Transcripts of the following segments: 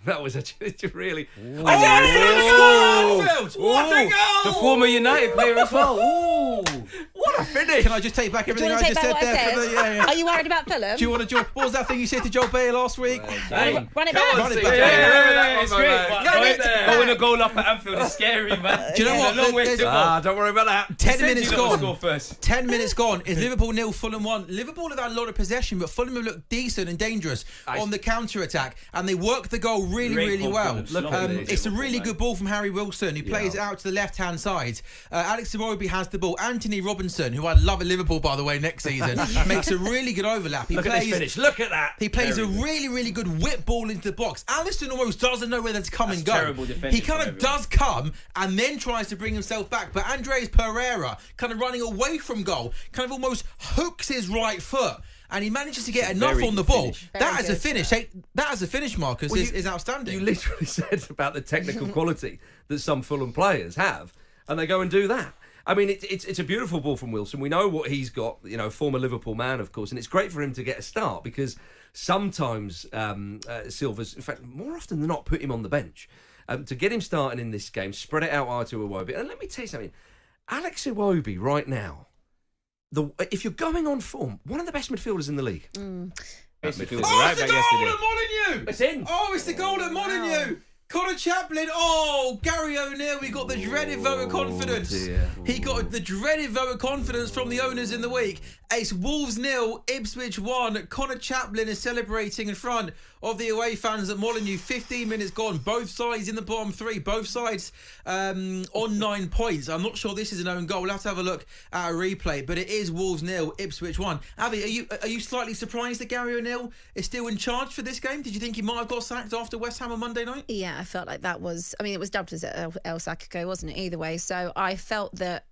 That was a really... What a goal! The former United player as well. Ooh. What a finish! Can I just take back everything I just said there? Are you worried about Fulham? Do you want to... What was that thing you said to Joe Bayer last week? Run it back. Run it back. Yeah, it's great. Go Going a goal up at Anfield is scary, man. Do you know what? Long way to go. Don't worry about that. 10 minutes gone. Score first. 10 minutes gone. Is Liverpool 0, Fulham 1? Liverpool have had a lot of possession, but Fulham have looked decent and dangerous on the counter-attack, and they work the goal really well. It's a really good ball from Harry Wilson, who plays it out to the left-hand side. Alex Iwobi has the ball. Anthony Robinson, who I'd love at Liverpool, by the way, next season, makes a really good overlap. Look at this finish. Look at that. He plays a really good whip ball into the box. Alisson almost doesn't know whether to come and go. He kind of does come and then tries to bring himself back. But Andres Pereira, kind of running away from goal, kind of almost hooks his right foot. And he manages to get enough on the ball. That as a finish, Marcus, is outstanding. You literally said about the technical quality that some Fulham players have, and they go and do that. I mean, it's a beautiful ball from Wilson. We know what he's got, former Liverpool man, of course, and it's great for him to get a start because sometimes Silva's, in fact, more often than not, put him on the bench. To get him starting in this game, spread it out to Iwobi. And let me tell you something, Alex Iwobi right now, if you're going on form, one of the best midfielders in the league. It's the goal at Molineux! It's in. Oh, it's the goal at Molineux! Connor Chaplin, Gary O'Neill, we got the dreaded vote of confidence. He got the dreaded vote of confidence from the owners in the week. It's Wolves 0, Ipswich 1. Connor Chaplin is celebrating in front of the away fans at Molineux. 15 minutes gone, both sides in the bottom three, both sides on 9 points. I'm not sure this is an own goal. We'll have to have a look at a replay, but it is Wolves 0, Ipswich 1. Avi, are you slightly surprised that Gary O'Neill is still in charge for this game? Did you think he might have got sacked after West Ham on Monday night? Yeah, I felt like that was... I mean, it was dubbed as El Sacco, wasn't it? Either way. So I felt that...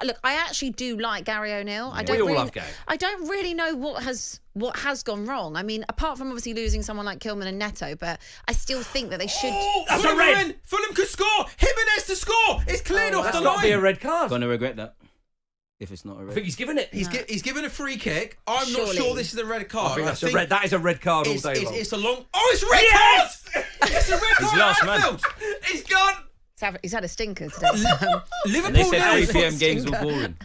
Look, I actually do like Gary O'Neill. We all love Gary. I don't really know what has gone wrong. I mean, apart from obviously losing someone like Kilman and Neto, but I still think that they should... That's a red! Fulham could score! Jimenez to score! It's cleared off the line! That's got to be a red card. Going to regret that. If it's not a red. I think he's given it. He's given a free kick. I'm not sure this is a red card. I think that's a red. That is a red card all day long. It's a long... Oh, it's a red card! It's a red card. He's lost, man. He's gone. He's had a stinker today. Liverpool and they said now. 3 PM games were boring.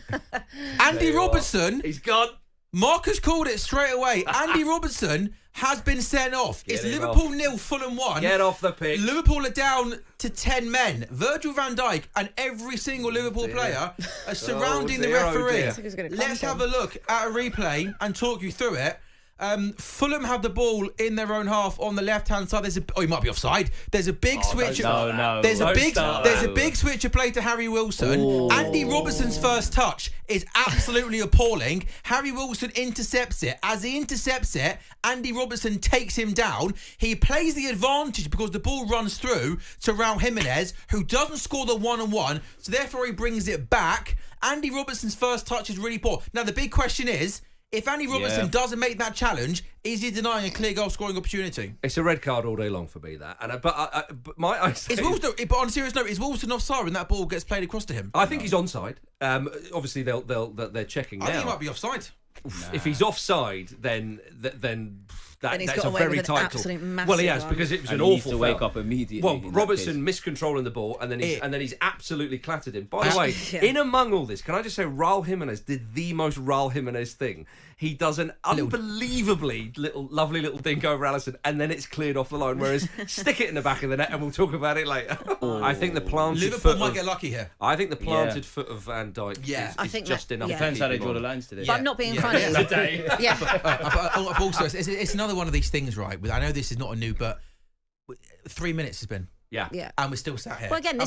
Andy Robertson. He's gone. Marcus called it straight away. Andy Robertson has been sent off. It's Liverpool 0, Fulham 1. Get off the pitch. Liverpool are down to 10 men. Virgil van Dijk and every single Liverpool player are surrounding the referee. Let's have a look at a replay and talk you through it. Fulham have the ball in their own half on the left-hand side. He might be offside. There's a big switch. There's a big switch of play to Harry Wilson. Ooh. Andy Robertson's first touch is absolutely appalling. Harry Wilson intercepts it. As he intercepts it, Andy Robertson takes him down. He plays the advantage because the ball runs through to Raul Jimenez, who doesn't score the 1-on-1, so therefore he brings it back. Andy Robertson's first touch is really poor. Now, the big question is, if Andy Robertson doesn't make that challenge, is he denying a clear goal scoring opportunity? It's a red card all day long for me, that. But on a serious note, is Wilson offside when that ball gets played across to him? I think he's onside. Obviously, they're checking now. I think he might be offside. If he's offside, then that's a very tight call. Well, he has, because it was an awful foul. Wake up immediately. Well, Robertson miscontrolling the ball, and then he's absolutely clattered him. By the way, in among all this, can I just say, Raul Jimenez did the most Raul Jimenez thing. He does an unbelievably lovely little dink over Alisson, and then it's cleared off the line. Whereas, stick it in the back of the net, and we'll talk about it later. I think the planted Liverpool foot might get lucky here. I think the planted foot of Van Dijk is just enough. Depends how they draw the lines today. But I'm not being funny. Today. But also, it's another one of these things, right? I know this is not a new, but 3 minutes has been. Yeah. And we're still sat here. Well, again,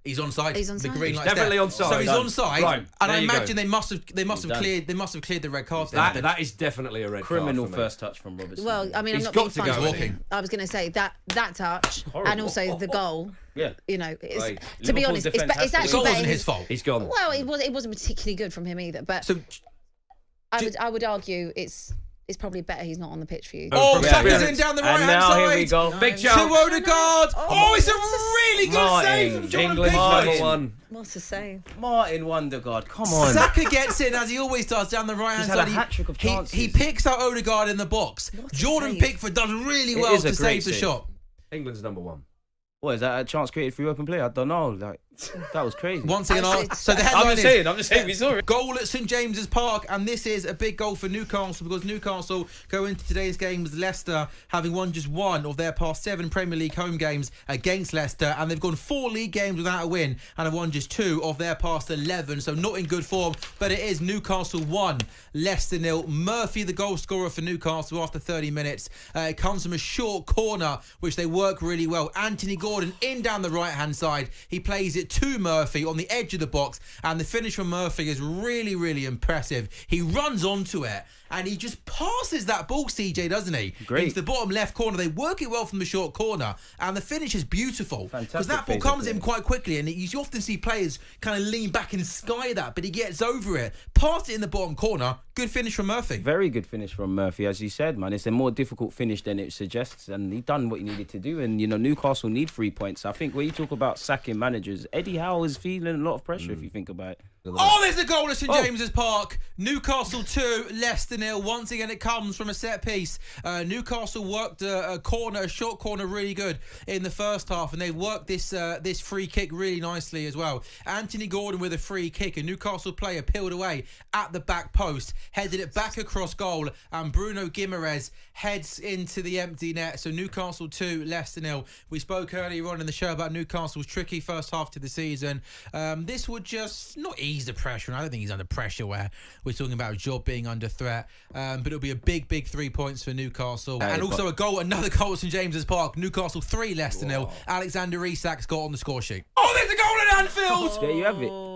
he's onside. He's The green light's definitely there. onside. So he's onside, right, and I imagine they must have cleared the red card. That is definitely a red card. Criminal first touch from Robertson. Well, I mean, he's I'm not got being to funny. go walking. I was going to say that touch and also the goal. Yeah, To be honest, it's actually the goal wasn't his fault. He's gone. Well, it wasn't particularly good from him either. But so, I would argue it's probably better he's not on the pitch for you. Saka's in down the right hand side. Here we go. Big chance. To Odegaard. It's a really good save from Jordan England Pickford. #1. What a save. Martin Wondergaard, come on. Saka gets in, as he always does, down the right hand side. He's had a hat-trick of chances. He picks out Odegaard in the box. Jordan Pickford does really well to save the shot. England's number 1. What, is that a chance created through open play? I don't know. Like, that was crazy. Once again, so the headline I'm just saying, we saw it. Goal at St James's Park, and this is a big goal for Newcastle because Newcastle go into today's game with Leicester having won just one of their past 7 Premier League home games against Leicester, and they've gone 4 league games without a win and have won just 2 of their past 11, so not in good form, but it is Newcastle 1, Leicester 0. Murphy, the goal scorer for Newcastle after 30 minutes. It comes from a short corner, which they work really well. Anthony Gordon in down the right-hand side. He plays it to Murphy on the edge of the box, and the finish from Murphy is really, really impressive. He runs onto it and he just passes that ball, CJ, doesn't he? Great. Into the bottom left corner. They work it well from the short corner, and the finish is beautiful. Because that ball comes in quite quickly, and you often see players kind of lean back and sky that, but he gets over it. Pass it in the bottom corner. Good finish from Murphy. Very good finish from Murphy, as you said, man. It's a more difficult finish than it suggests, and he done what he needed to do. And, you know, Newcastle need 3 points. I think when you talk about sacking managers, Eddie Howe is feeling a lot of pressure if you think about it. Oh, there's a goal at St James's Park. Newcastle 2, Leicester 0. Once again, it comes from a set piece. Newcastle worked a short corner, really good in the first half, and they've worked this free kick really nicely as well. Anthony Gordon with a free kick. A Newcastle player peeled away at the back post, headed it back across goal, and Bruno Guimaraes heads into the empty net. So Newcastle 2, Leicester 0. We spoke earlier on in the show about Newcastle's tricky first half to the season. This would just not ease the pressure. I don't think he's under pressure where we're talking about a job being under threat. But it'll be a big 3 points for Newcastle. And also another goal at St James's Park. Newcastle 3, Leicester 0. Alexander Isak's got on the score sheet. Oh, there's a goal at Anfield! There you have it.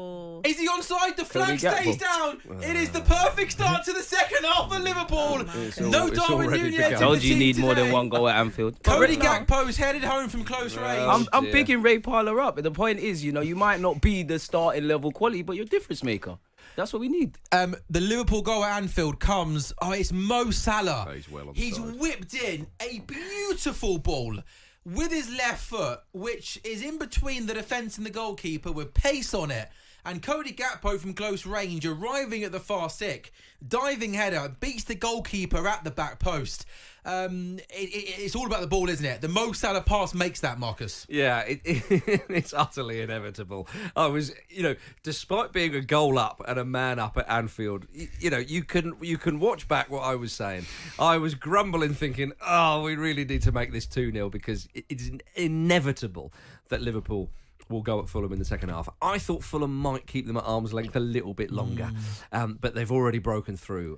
Is he onside? The flag stays down. It is the perfect start to the second half for Liverpool. No Darwin Nunez. I told you need more than 1 goal at Anfield. Cody Gakpo's headed home from close range. I'm bigging Ray Parler up. The point is, you know, you might not be the starting level quality, but you're a difference maker. That's what we need. The Liverpool goal at Anfield comes. It's Mo Salah. He's well onside. He's whipped in a beautiful ball with his left foot, which is in between the defence and the goalkeeper with pace on it. And Cody Gakpo from close range, arriving at the far stick, diving header, beats the goalkeeper at the back post. It's all about the ball, isn't it? The Mo Salah pass makes that, Marcus. Yeah, it's utterly inevitable. I was, despite being a goal up and a man up at Anfield, you can watch back what I was saying. I was grumbling, thinking, we really need to make this 2-0 because it's inevitable that Liverpool will go at Fulham in the second half. I thought Fulham might keep them at arm's length a little bit longer, but they've already broken through.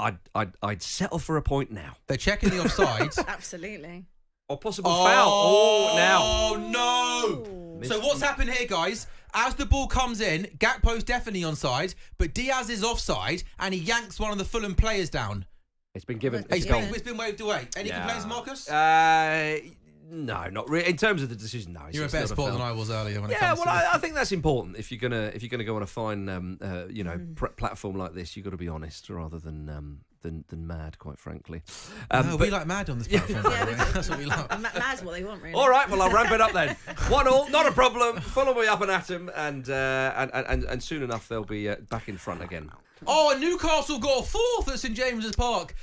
I'd settle for a point now. They're checking the offside. Absolutely. Or possible foul. Oh, no. So what's happened here, guys? As the ball comes in, Gakpo's definitely onside, but Diaz is offside, and he yanks one of the Fulham players down. It's been given. It's been waved away. Any complaints, Marcus? No, not really. In terms of the decision, no. You're a better sport than I was earlier. I think that's important. If you're gonna go on a fine, platform like this, you've got to be honest rather than mad, quite frankly. We like mad on this platform. That's what we like. Mad's what they want, really. All right, well, I'll ramp it up then. 1-1, not a problem. Fulham will be up and at him, and soon enough they'll be back in front again. And Newcastle got a 4th at St James's Park.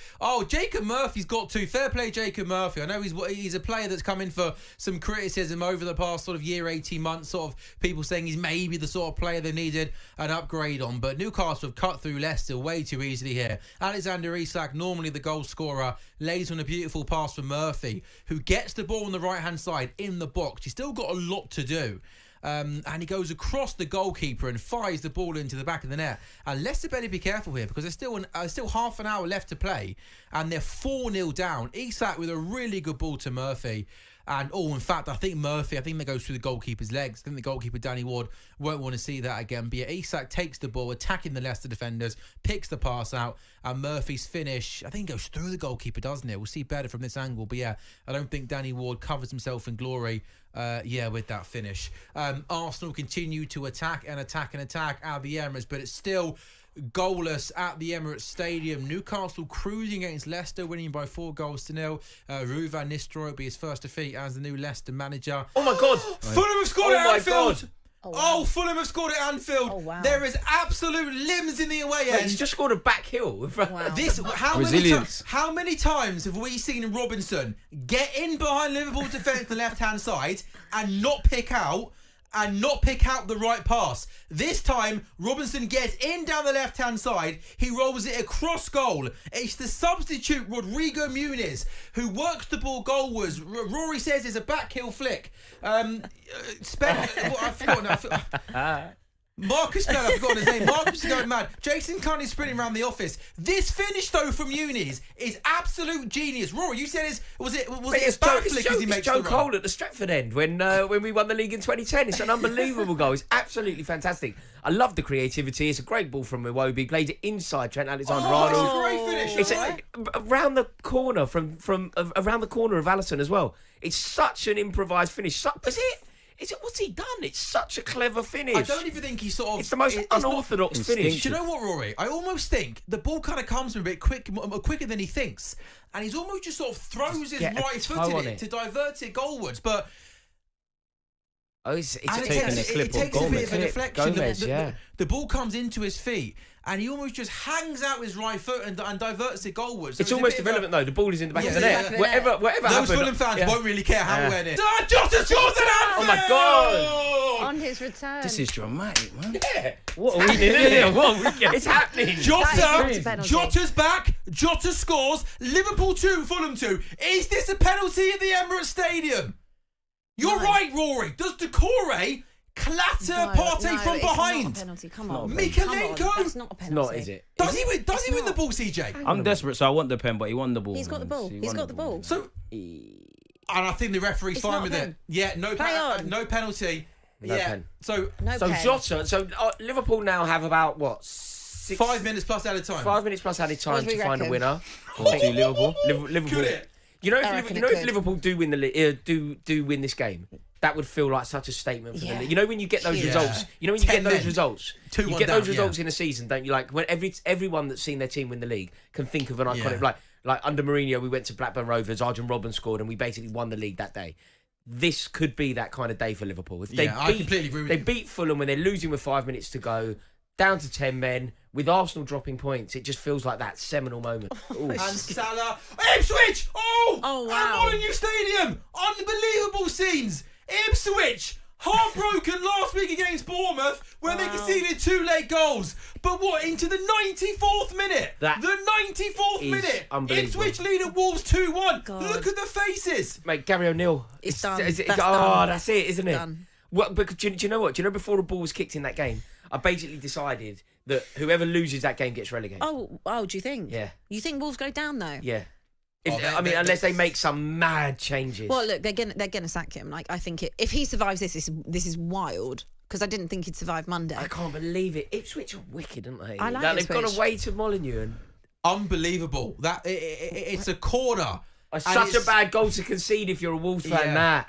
Jacob Murphy's got 2. Fair play, Jacob Murphy. I know he's a player that's come in for some criticism over the past sort of year, 18 months, sort of people saying he's maybe the sort of player they needed an upgrade on. But Newcastle have cut through Leicester way too easily here. Alexander Isak, normally the goal scorer, lays on a beautiful pass for Murphy, who gets the ball on the right-hand side in the box. He's still got a lot to do. And he goes across the goalkeeper and fires the ball into the back of the net. And Leicester better be careful here because there's still half an hour left to play, and they're 4-0 down. Isak with a really good ball to Murphy. And, in fact, I think that goes through the goalkeeper's legs. I think the goalkeeper, Danny Ward, won't want to see that again. But yeah, Isak takes the ball, attacking the Leicester defenders, picks the pass out, and Murphy's finish, I think, goes through the goalkeeper, doesn't it? We'll see better from this angle. But yeah, I don't think Danny Ward covers himself in glory, with that finish. Arsenal continue to attack out of the Emirates, but it's still goalless at the Emirates Stadium. Newcastle cruising against Leicester, winning by 4-0. Ruud van Nistelrooy will be his first defeat as the new Leicester manager. Oh my God! Fulham have scored at Anfield. Oh, Fulham have scored at Anfield. Oh, wow. There is absolute limbs in the away end. He's just scored a back heel. Wow. How many times have we seen Robertson get in behind Liverpool's defence on the left-hand side and not pick out the right pass? This time, Robertson gets in down the left-hand side. He rolls it across goal. It's the substitute Rodrigo Muniz who works the ball goalwards. Rory says it's a back heel flick. I've forgotten. Marcus, no, I've forgotten his name. Marcus is going mad. Jason currently sprinting around the office. This finish though from Muniz is absolute genius. Rory, you said was it a back flick as he makes Joe the Cole run? at the Stratford end when we won the league in 2010. It's an unbelievable goal. It's absolutely fantastic. I love the creativity. It's a great ball from Iwobi. Played it inside Trent Alexander-Arnold. It's a great finish. It's around the corner from around the corner of Alisson as well. It's such an improvised finish. What's he done? It's such a clever finish. I don't even think he's sort of... It's the most unorthodox finish. Do you know what, Rory? I almost think the ball kind of comes to him a bit quicker than he thinks. And he's almost just sort of throws his right foot in it to divert it goalwards. But... It's it taking takes a clip a of Gomez. bit of a deflection. Gomez, The ball comes into his feet and he almost just hangs out his right foot and diverts it goalwards. So it's almost irrelevant though. The ball is in the back of the yeah, net. yeah. Whatever Those happened, Fulham fans won't really care how we win it. Jota scores at Anfield! Oh my God! On his return. This is dramatic, man. Yeah. What are we doing? It's happening. Jota's back. Jota scores. Liverpool 2, Fulham 2. Is this a penalty at the Emirates Stadium? You're right, Rory. Does Decore clatter Partey from behind? It's not a penalty. Come on. Mikalenko? That's not a penalty. Not, is it? Does he win the ball, CJ? I'm desperate, so I want the pen, but he won the ball. He's got the ball. He's got the ball. So, and I think the referee's fine with it. Yeah, no penalty. No pen. So Jota. So Liverpool now have about what? 5 minutes plus added time. 5 minutes plus added time to find a winner. Liverpool. Liverpool. Could it? You know, if Liverpool do win do win this game, that would feel like such a statement for them. You know, when you get those results, you get those results in a season, don't you? Like when everyone that's seen their team win the league can think of an iconic like under Mourinho, we went to Blackburn Rovers, Arjen Robben scored, and we basically won the league that day. This could be that kind of day for Liverpool. If I completely agree with you. They beat Fulham when they're losing with 5 minutes to go, down to 10 men, with Arsenal dropping points. It just feels like that seminal moment. And Salah. Ipswich! Oh wow. At Molineux Stadium! Unbelievable scenes! Ipswich! Heartbroken last week against Bournemouth when they conceded 2 late goals. But what, into the 94th minute? The 94th minute! Ipswich lead at Wolves 2-1. Look at the faces! Mate, Gary O'Neill. It's done. That's it, isn't it? Done. Well, but do you know what? Do you know before the ball was kicked in that game, I basically decided that whoever loses that game gets relegated. Oh, do you think? Yeah. You think Wolves go down though? Yeah. Unless they make some mad changes. Well, look, they're gonna sack him. Like, I think if he survives this is wild, because I didn't think he'd survive Monday. I can't believe it. Ipswich are wicked, aren't they? I like They've Ipswich. gone away to Molineux and Unbelievable. It's a corner. such a bad goal to concede if you're a Wolves fan. That.